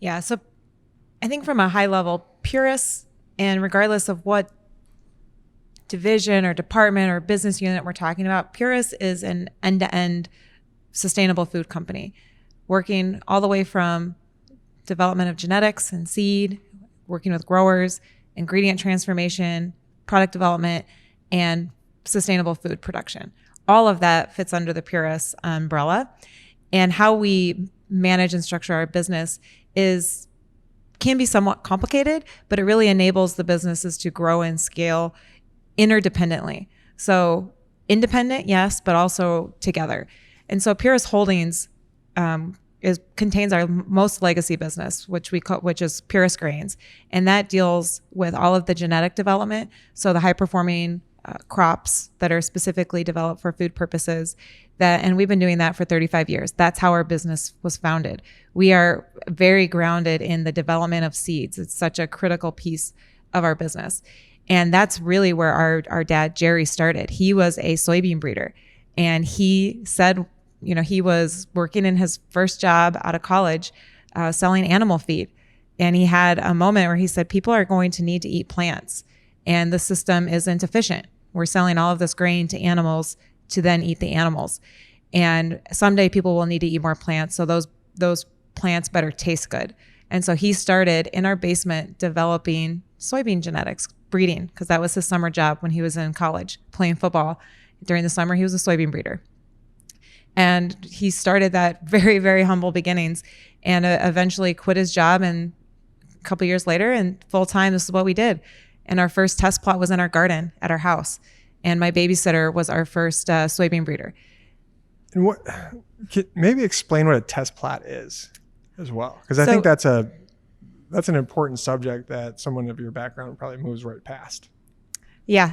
Yeah. So I think from a high level, PURIS, and regardless of what division or department or business unit we're talking about, PURIS is an end-to-end sustainable food company, working all the way from development of genetics and seed, working with growers, ingredient transformation, product development, and sustainable food production. All of that fits under the PURIS umbrella. And how we manage and structure our business can be somewhat complicated, but it really enables the businesses to grow and scale interdependently. So independent, yes, but also together. And so PURIS Holdings contains our most legacy business, which is PURIS Grains, and that deals with all of the genetic development. So the high performing crops that are specifically developed for food purposes. And we've been doing that for 35 years. That's how our business was founded. We are very grounded in the development of seeds. It's such a critical piece of our business. And that's really where our dad, Jerry, started. He was a soybean breeder. And he said, he was working in his first job out of college, selling animal feed. And he had a moment where he said, people are going to need to eat plants, and the system isn't efficient. We're selling all of this grain to animals to then eat the animals. And someday people will need to eat more plants. So those plants better taste good. And so he started in our basement developing soybean genetics, breeding, because that was his summer job when he was in college playing football. During the summer, he was a soybean breeder. And he started that very, very humble beginnings, and eventually quit his job. And a couple years later, and full time, this is what we did. And our first test plot was in our garden at our house. And my babysitter was our first soybean breeder. And maybe explain what a test plot is as well, because I think that's an important subject that someone of your background probably moves right past. Yeah.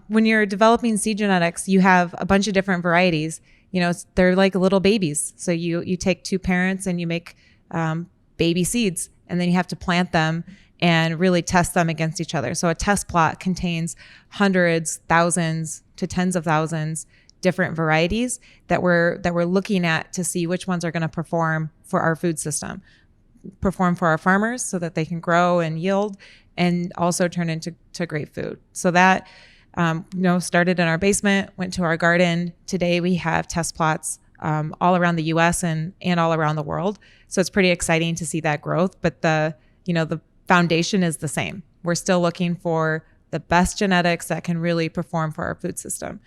When you're developing seed genetics, you have a bunch of different varieties. They're like little babies. So you take two parents and you make baby seeds, and then you have to plant them and really test them against each other. So a test plot contains hundreds, thousands to tens of thousands different varieties that we're looking at to see which ones are going to perform for our food system, perform for our farmers so that they can grow and yield, and also turn into great food. So that started in our basement, went to our garden. Today we have test plots all around the US and all around the world. So it's pretty exciting to see that growth. But the foundation is the same. We're still looking for the best genetics that can really perform for our food system.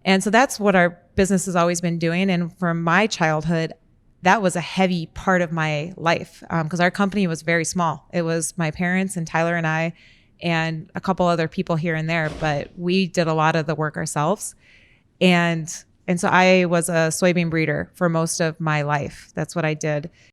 And so that's what our business has always been doing. And from my childhood, that was a heavy part of my life because our company was very small. It was my parents and Tyler and I and a couple other people here and there, but we did a lot of the work ourselves. And so I was a soybean breeder for most of my life. That's what I did.